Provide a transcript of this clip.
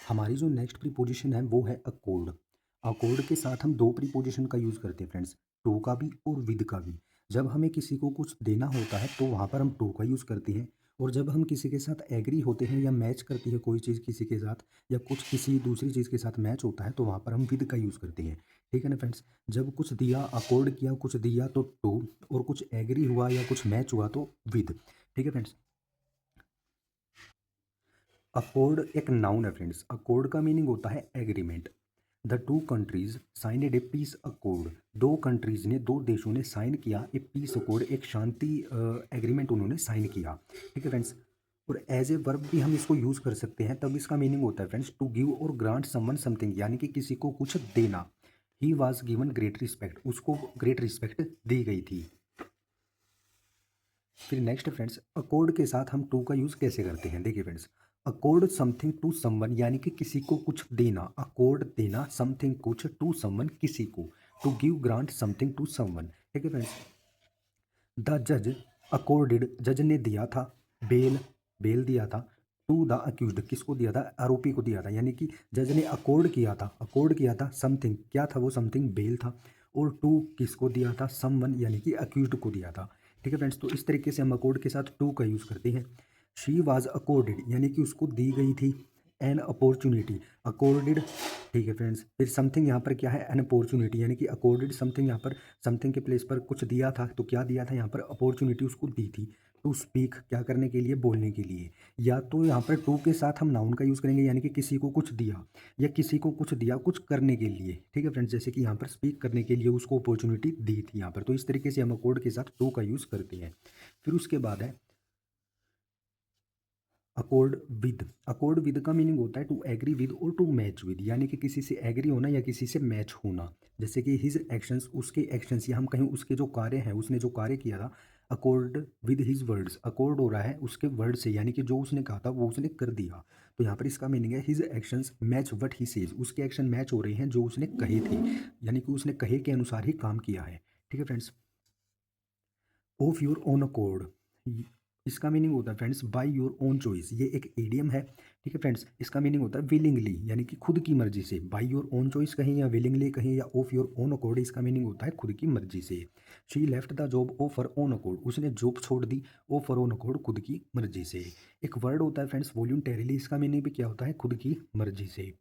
हमारी जो next preposition है वो है अकॉर्ड। अकॉर्ड के साथ हम दो प्रीपोजिशन का यूज़ करते हैं फ्रेंड्स, टू का भी और विद का भी। जब हमें किसी को कुछ देना होता है तो वहाँ पर हम टू का यूज़ करते हैं, और जब हम किसी के साथ एग्री होते हैं या मैच करती है कोई चीज़ किसी के साथ, या कुछ किसी दूसरी चीज़ के साथ मैच होता है तो वहाँ पर हम विद का यूज़ करते हैं। ठीक है ना फ्रेंड्स? जब कुछ दिया, अकॉर्ड किया, कुछ दिया तो टू, और कुछ एग्री हुआ या कुछ मैच हुआ तो विद। ठीक है फ्रेंड्स? अकॉर्ड एक नाउन है फ्रेंड्स। अकॉर्ड का मीनिंग होता है agreement. The two countries signed a peace accord. दो कंट्रीज ने, दो देशों ने साइन किया ए पीस अकॉर्ड, एक शांति एग्रीमेंट उन्होंने साइन किया। ठीक है फ्रेंड्स? और एज ए वर्ब भी हम इसको यूज़ कर सकते हैं, तब इसका मीनिंग होता है फ्रेंड्स टू गिव और ग्रांट समवन समथिंग, यानी कि किसी को कुछ देना। He was given great respect, उसको ग्रेट रिस्पेक्ट दी गई थी। फिर नेक्स्ट फ्रेंड्स, अकॉर्ड के साथ हम टू का यूज़ कैसे करते हैं? देखिए friends, accord something to someone, यानी कि किसी को कुछ देना। अकॉर्ड देना, समथिंग कुछ, टू समवन किसी को। To give grant something to someone. ठीक है फ्रेंड्स? द जज अकॉर्डेड, जज ने दिया था बेल, बेल दिया था। टू द अक्यूज्ड, किसको दिया था? आरोपी को दिया था, यानी कि जज ने अकॉर्ड किया था, अकॉर्ड किया था समथिंग, क्या था वो समथिंग? बेल था। और टू किसको दिया था? समवन, यानी कि अक्यूज्ड को दिया था। ठीक है फ्रेंड्स? तो इस तरीके से हम अकॉर्ड के साथ टू का यूज़ करते हैं। शी वाज अकॉर्डेड, यानी कि उसको दी गई थी एन अपॉर्चुनिटी, अकॉर्डेड। ठीक है फ्रेंड्स? फिर समथिंग यहाँ पर क्या है? एन अपॉर्चुनिटी, यानी कि अकॉर्डेड समथिंग, यहाँ पर समथिंग के प्लेस पर कुछ दिया था, तो क्या दिया था यहाँ पर? अपॉर्चुनिटी उसको दी थी टू स्पीक, क्या करने के लिए? बोलने के लिए। या तो यहाँ पर टू के साथ हम नाउन का यूज़ करेंगे, यानी कि किसी को कुछ दिया, या किसी को कुछ दिया कुछ करने के लिए। ठीक है फ्रेंड्स? जैसे कि यहाँ पर स्पीक करने के लिए उसको अपॉर्चुनिटी दी थी यहाँ पर, तो इस तरीके से हम अकॉर्ड के साथ टू का यूज़ करते हैं। फिर उसके बाद है अकॉर्ड विद। अकॉर्ड विद का मीनिंग होता है टू एग्री विद और टू मैच विद, यानी कि किसी से एग्री होना या किसी से मैच होना। जैसे कि हिज एक्शंस, उसके एक्शंस, या हम कहें उसके जो कार्य हैं, उसने जो कार्य किया था, accord with his words, accord हो रहा है उसके वर्ड से, यानी कि जो उसने कहा था वो उसने कर दिया। तो यहाँ पर इसका मीनिंग है his actions match what he says, उसके एक्शन मैच हो रहे हैं जो उसने कहे थे, यानी कि उसने कहे के अनुसार ही काम किया है। ठीक है friends? Of your own accord, इसका मीनिंग होता है friends by your own choice. ये एक एडियम है। ठीक है फ्रेंड्स? इसका मीनिंग होता है विलिंगली, यानी कि खुद की मर्जी से। बाय योर ओन चॉइस कहीं, या विलिंगली कहीं, या ऑफ योर ओन अकॉर्ड, इसका मीनिंग होता है खुद की मर्जी से। She left the job of her own accord, उसने जॉब छोड़ the of her own accord, खुद की मर्जी से। एक वर्ड होता है फ्रेंड्स वॉल्यूंटेरिली, इसका मीनिंग भी क्या होता है? खुद की मर्जी से।